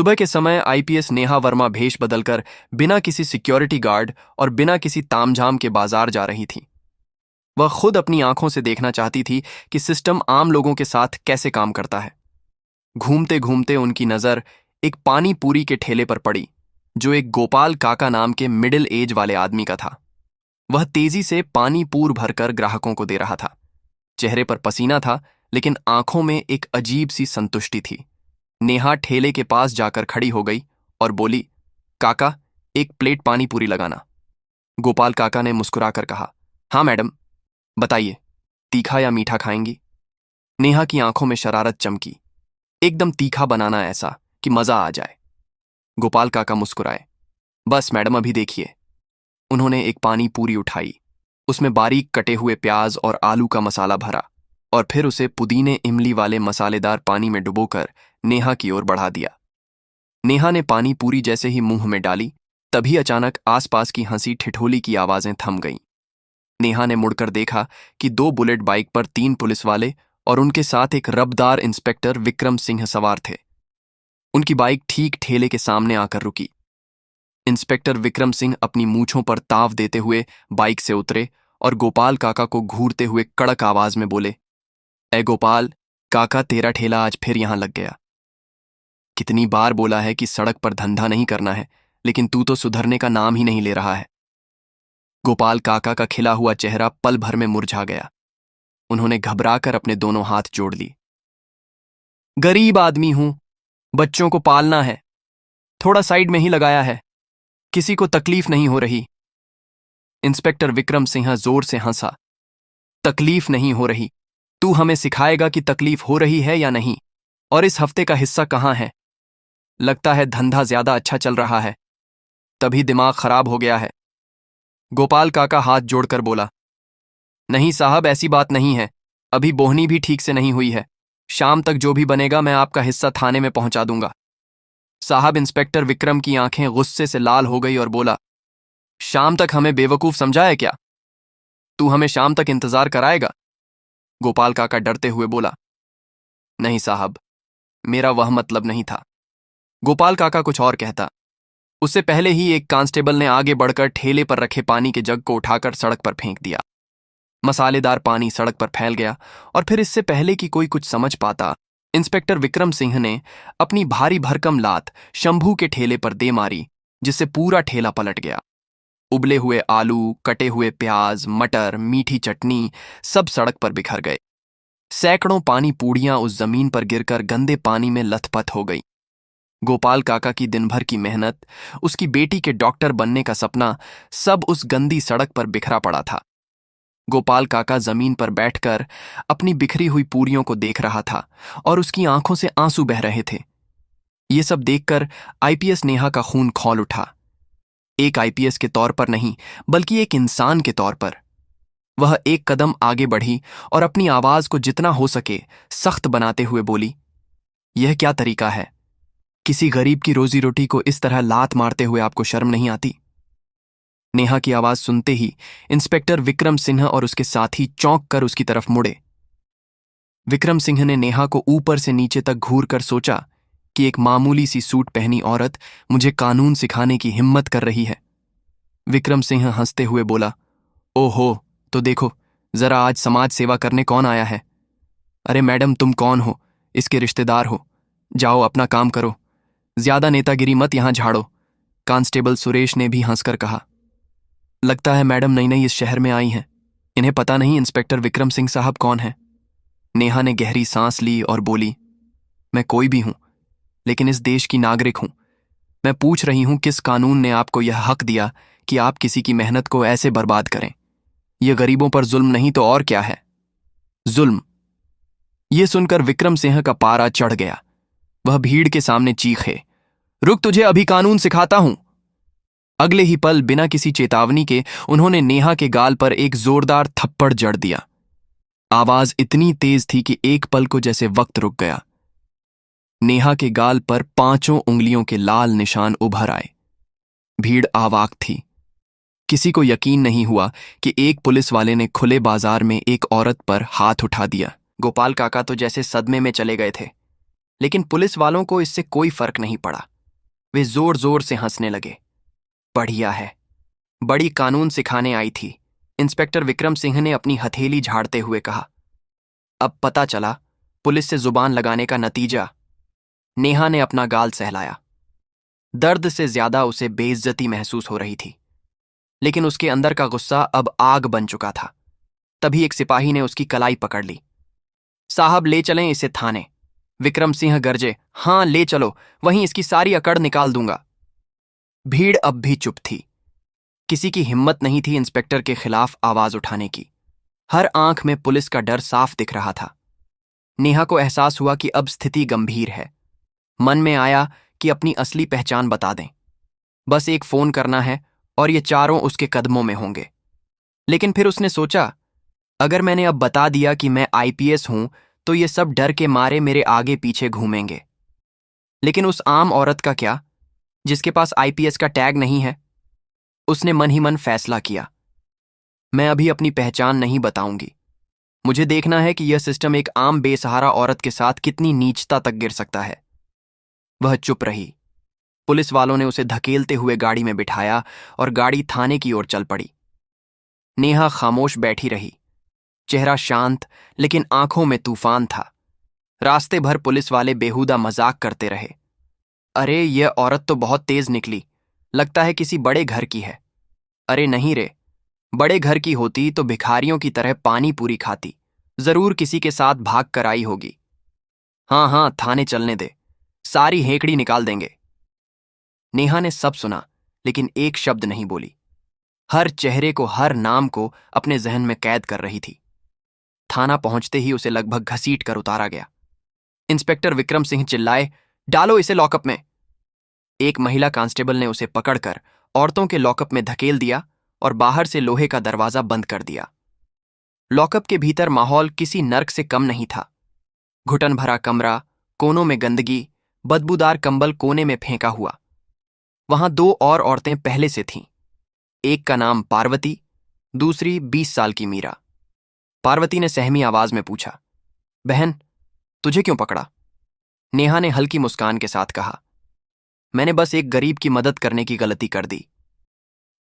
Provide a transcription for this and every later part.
सुबह के समय आईपीएस नेहा वर्मा भेष बदलकर बिना किसी सिक्योरिटी गार्ड और बिना किसी तामझाम के बाजार जा रही थी। वह खुद अपनी आंखों से देखना चाहती थी कि सिस्टम आम लोगों के साथ कैसे काम करता है। घूमते घूमते उनकी नजर एक पानी पूरी के ठेले पर पड़ी, जो एक गोपाल काका नाम के मिडिल एज वाले आदमी का था। वह तेजी से पानी पूर भरकर ग्राहकों को दे रहा था। चेहरे पर पसीना था, लेकिन आंखों में एक अजीब सी संतुष्टि थी। नेहा ठेले के पास जाकर खड़ी हो गई और बोली, काका, एक प्लेट पानी पूरी लगाना। गोपाल काका ने मुस्कुराकर कहा, हाँ मैडम, बताइए, तीखा या मीठा खाएंगी? नेहा की आंखों में शरारत चमकी। एकदम तीखा बनाना, ऐसा कि मजा आ जाए। गोपाल काका मुस्कुराए। बस मैडम, अभी देखिए। उन्होंने एक पानी पूरी उठाई, उसमें बारीक कटे हुए प्याज और आलू का मसाला भरा और फिर उसे पुदीने इमली वाले मसालेदार पानी में डुबोकर नेहा की ओर बढ़ा दिया। नेहा ने पानी पूरी जैसे ही मुंह में डाली, तभी अचानक आसपास की हंसी ठिठोली की आवाजें थम गईं। नेहा ने मुड़कर देखा कि 2 बुलेट बाइक पर 3 पुलिस वाले और उनके साथ एक रबदार इंस्पेक्टर विक्रम सिंह सवार थे। उनकी बाइक ठीक ठेले के सामने आकर रुकी। इंस्पेक्टर विक्रम सिंह अपनी मूंछों पर ताव देते हुए बाइक से उतरे और गोपाल काका को घूरते हुए कड़क आवाज में बोले, ए गोपाल काका, तेरा ठेला आज फिर यहां लग गया। कितनी बार बोला है कि सड़क पर धंधा नहीं करना है, लेकिन तू तो सुधरने का नाम ही नहीं ले रहा है। गोपाल काका का खिला हुआ चेहरा पल भर में मुरझा गया। उन्होंने घबराकर अपने दोनों हाथ जोड़ लिए। गरीब आदमी हूं, बच्चों को पालना है, थोड़ा साइड में ही लगाया है, किसी को तकलीफ नहीं हो रही। इंस्पेक्टर विक्रम सिंह जोर से हंसा। तकलीफ नहीं हो रही? तू हमें सिखाएगा कि तकलीफ हो रही है या नहीं? और इस हफ्ते का हिस्सा कहां है? लगता है धंधा ज्यादा अच्छा चल रहा है, तभी दिमाग खराब हो गया है। गोपाल काका हाथ जोड़कर बोला, नहीं साहब, ऐसी बात नहीं है। अभी बोहनी भी ठीक से नहीं हुई है। शाम तक जो भी बनेगा मैं आपका हिस्सा थाने में पहुंचा दूंगा। साहब, इंस्पेक्टर विक्रम की आंखें गुस्से से लाल हो गई और बोला, शाम तक हमें बेवकूफ समझा है क्या? तू हमें शाम तक इंतजार कराएगा? गोपाल काका डरते हुए बोला, नहीं साहब, मेरा वह मतलब नहीं था। गोपाल काका कुछ और कहता, उससे पहले ही एक कांस्टेबल ने आगे बढ़कर ठेले पर रखे पानी के जग को उठाकर सड़क पर फेंक दिया। मसालेदार पानी सड़क पर फैल गया और फिर इससे पहले कि कोई कुछ समझ पाता, इंस्पेक्टर विक्रम सिंह ने अपनी भारी भरकम लात शंभू के ठेले पर दे मारी, जिससे पूरा ठेला पलट गया। उबले हुए आलू, कटे हुए प्याज, मटर, मीठी चटनी सब सड़क पर बिखर गए। सैकड़ों पानी पूड़ियां उस जमीन पर गिरकर गंदे पानी में लथपथ हो गई। गोपाल काका की दिन भर की मेहनत, उसकी बेटी के डॉक्टर बनने का सपना, सब उस गंदी सड़क पर बिखरा पड़ा था। गोपाल काका जमीन पर बैठकर अपनी बिखरी हुई पूरियों को देख रहा था और उसकी आंखों से आंसू बह रहे थे। ये सब देखकर आईपीएस नेहा का खून खौल उठा। एक आईपीएस के तौर पर नहीं, बल्कि एक इंसान के तौर पर। वह एक कदम आगे बढ़ी और अपनी आवाज को जितना हो सके सख्त बनाते हुए बोली, यह क्या तरीका है? किसी गरीब की रोजी रोटी को इस तरह लात मारते हुए आपको शर्म नहीं आती? नेहा की आवाज सुनते ही इंस्पेक्टर विक्रम सिंह और उसके साथी चौंक कर उसकी तरफ मुड़े। विक्रम सिंह ने नेहा को ऊपर से नीचे तक घूर कर सोचा कि एक मामूली सी सूट पहनी औरत मुझे कानून सिखाने की हिम्मत कर रही है। विक्रम सिंह हंसते हुए बोला, ओहो, तो देखो जरा आज समाज सेवा करने कौन आया है। अरे मैडम, तुम कौन हो? इसके रिश्तेदार हो। जाओ अपना काम करो, ज्यादा नेतागिरी मत यहां झाड़ो। कांस्टेबल सुरेश ने भी हंसकर कहा, लगता है मैडम नई नई इस शहर में आई हैं, इन्हें पता नहीं इंस्पेक्टर विक्रम सिंह साहब कौन है। नेहा ने गहरी सांस ली और बोली, मैं कोई भी हूं, लेकिन इस देश की नागरिक हूं। मैं पूछ रही हूं, किस कानून ने आपको यह हक दिया कि आप किसी की मेहनत को ऐसे बर्बाद करें? यह गरीबों पर जुल्म नहीं तो और क्या है? जुल्म? यह सुनकर विक्रम सिंह का पारा चढ़ गया। वह भीड़ के सामने चीखे, रुक, तुझे अभी कानून सिखाता हूं। अगले ही पल बिना किसी चेतावनी के उन्होंने नेहा के गाल पर एक जोरदार थप्पड़ जड़ दिया। आवाज इतनी तेज थी कि एक पल को जैसे वक्त रुक गया। नेहा के गाल पर 5 उंगलियों के लाल निशान उभर आए। भीड़ आवाक थी। किसी को यकीन नहीं हुआ कि एक पुलिस वाले ने खुले बाजार में एक औरत पर हाथ उठा दिया। गोपाल काका तो जैसे सदमे में चले गए थे। लेकिन पुलिस वालों को इससे कोई फर्क नहीं पड़ा। वे जोर जोर से हंसने लगे। बढ़िया है, बड़ी कानून सिखाने आई थी, इंस्पेक्टर विक्रम सिंह ने अपनी हथेली झाड़ते हुए कहा। अब पता चला पुलिस से जुबान लगाने का नतीजा। नेहा ने अपना गाल सहलाया। दर्द से ज्यादा उसे बेइज्जती महसूस हो रही थी, लेकिन उसके अंदर का गुस्सा अब आग बन चुका था। तभी एक सिपाही ने उसकी कलाई पकड़ ली। साहब ले चलें इसे थाने। विक्रम सिंह गरजे। हाँ ले चलो, वहीं इसकी सारी अकड़ निकाल दूंगा। भीड़ अब भी चुप थी। किसी की हिम्मत नहीं थी इंस्पेक्टर के खिलाफ आवाज उठाने की। हर आंख में पुलिस का डर साफ दिख रहा था। नेहा को एहसास हुआ कि अब स्थिति गंभीर है। मन में आया कि अपनी असली पहचान बता दें। बस एक फोन करना है और ये चारों उसके कदमों में होंगे। लेकिन फिर उसने सोचा, अगर मैंने अब बता दिया कि मैं आईपीएस हूं तो ये सब डर के मारे मेरे आगे पीछे घूमेंगे। लेकिन उस आम औरत का क्या, जिसके पास आईपीएस का टैग नहीं है? उसने मन ही मन फैसला किया, मैं अभी अपनी पहचान नहीं बताऊंगी। मुझे देखना है कि यह सिस्टम एक आम बेसहारा औरत के साथ कितनी नीचता तक गिर सकता है। वह चुप रही। पुलिस वालों ने उसे धकेलते हुए गाड़ी में बिठाया और गाड़ी थाने की ओर चल पड़ी। नेहा खामोश बैठी रही, चेहरा शांत लेकिन आंखों में तूफान था। रास्ते भर पुलिस वाले बेहुदा मजाक करते रहे। अरे यह औरत तो बहुत तेज निकली, लगता है किसी बड़े घर की है। अरे नहीं रे, बड़े घर की होती तो भिखारियों की तरह पानी पूरी खाती, जरूर किसी के साथ भाग कर आई होगी। हाँ हाँ, थाने चलने दे, सारी हेकड़ी निकाल देंगे। नेहा ने सब सुना लेकिन एक शब्द नहीं बोली। हर चेहरे को, हर नाम को अपने जहन में कैद कर रही थी। थाना पहुंचते ही उसे लगभग घसीट कर उतारा गया। इंस्पेक्टर विक्रम सिंह चिल्लाए, डालो इसे लॉकअप में। एक महिला कांस्टेबल ने उसे पकड़कर औरतों के लॉकअप में धकेल दिया और बाहर से लोहे का दरवाजा बंद कर दिया। लॉकअप के भीतर माहौल किसी नर्क से कम नहीं था। घुटन भरा कमरा, कोनों में गंदगी, बदबूदार कंबल कोने में फेंका हुआ। वहां दो और औरतें पहले से थीं। एक का नाम पार्वती, दूसरी 20 साल की मीरा। पार्वती ने सहमी आवाज में पूछा, बहन तुझे क्यों पकड़ा? नेहा ने हल्की मुस्कान के साथ कहा, मैंने बस एक गरीब की मदद करने की गलती कर दी।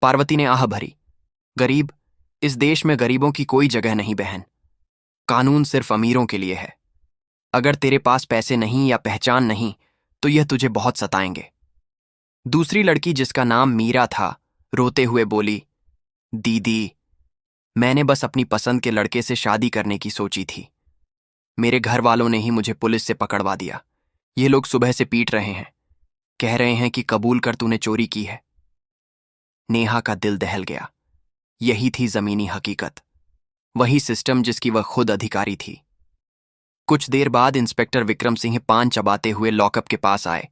पार्वती ने आह भरी, गरीब? इस देश में गरीबों की कोई जगह नहीं बहन। कानून सिर्फ अमीरों के लिए है। अगर तेरे पास पैसे नहीं या पहचान नहीं तो यह तुझे बहुत सताएंगे। दूसरी लड़की, जिसका नाम मीरा था, रोते हुए बोली, दीदी मैंने बस अपनी पसंद के लड़के से शादी करने की सोची थी। मेरे घर वालों ने ही मुझे पुलिस से पकड़वा दिया। ये लोग सुबह से पीट रहे हैं, कह रहे हैं कि कबूल कर तूने चोरी की है। नेहा का दिल दहल गया। यही थी जमीनी हकीकत, वही सिस्टम जिसकी वह खुद अधिकारी थी। कुछ देर बाद इंस्पेक्टर विक्रम सिंह पान चबाते हुए लॉकअप के पास आए।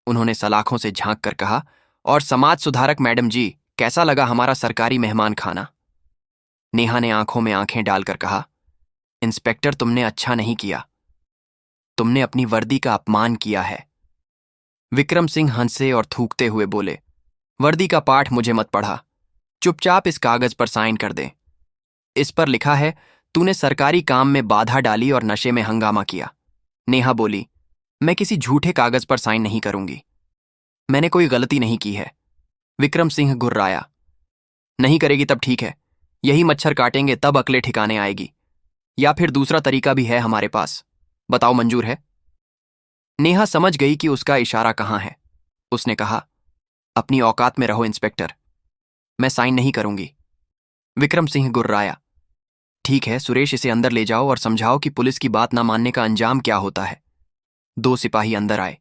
उन्होंने सलाखों से झांक कर कहा, और समाज सुधारक मैडम जी, कैसा लगा हमारा सरकारी मेहमान खाना? नेहा ने आंखों में आंखें डालकर कहा, इंस्पेक्टर तुमने अच्छा नहीं किया, तुमने अपनी वर्दी का अपमान किया है। विक्रम सिंह हंसे और थूकते हुए बोले, वर्दी का पाठ मुझे मत पढ़ा, चुपचाप इस कागज पर साइन कर दे। इस पर लिखा है तूने सरकारी काम में बाधा डाली और नशे में हंगामा किया। नेहा बोली, मैं किसी झूठे कागज पर साइन नहीं करूंगी, मैंने कोई गलती नहीं की है। विक्रम सिंह गुर्राया, नहीं करेगी तब ठीक है, यही मच्छर काटेंगे तब अकले ठिकाने आएगी, या फिर दूसरा तरीका भी है हमारे पास, बताओ मंजूर है? नेहा समझ गई कि उसका इशारा कहाँ है। उसने कहा, अपनी औकात में रहो इंस्पेक्टर, मैं साइन नहीं करूंगी। विक्रम सिंह गुर्राया, ठीक है सुरेश, इसे अंदर ले जाओ और समझाओ कि पुलिस की बात ना मानने का अंजाम क्या होता है। दो सिपाही अंदर आए।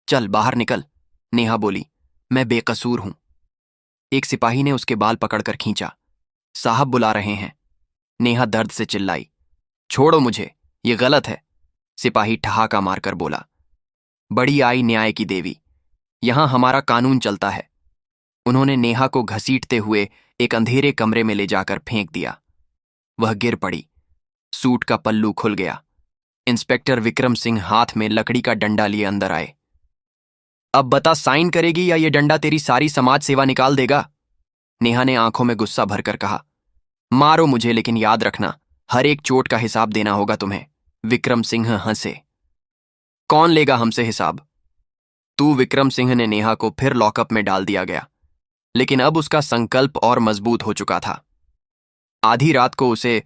चल बाहर निकल। नेहा बोली, मैं बेकसूर हूं। एक सिपाही ने उसके बाल पकड़कर खींचा। साहब बुला रहे हैं। नेहा दर्द से चिल्लाई, छोड़ो मुझे, ये गलत है। सिपाही ठहाका मारकर बोला, बड़ी आई न्याय की देवी, यहां हमारा कानून चलता है। उन्होंने नेहा को घसीटते हुए एक अंधेरे कमरे में ले जाकर फेंक दिया। वह गिर पड़ी। सूट का पल्लू खुल गया। इंस्पेक्टर विक्रम सिंह हाथ में लकड़ी का डंडा लिए अंदर आए। अब बता, साइन करेगी या ये डंडा तेरी सारी समाज सेवा निकाल देगा? नेहा ने आंखों में गुस्सा भरकर कहा, मारो मुझे, लेकिन याद रखना हर एक चोट का हिसाब देना होगा तुम्हें। विक्रम सिंह हंसे। कौन लेगा हमसे हिसाब? तू विक्रम सिंह ने नेहा को फिर लॉकअप में डाल दिया गया, लेकिन अब उसका संकल्प और मजबूत हो चुका था। आधी रात को उसे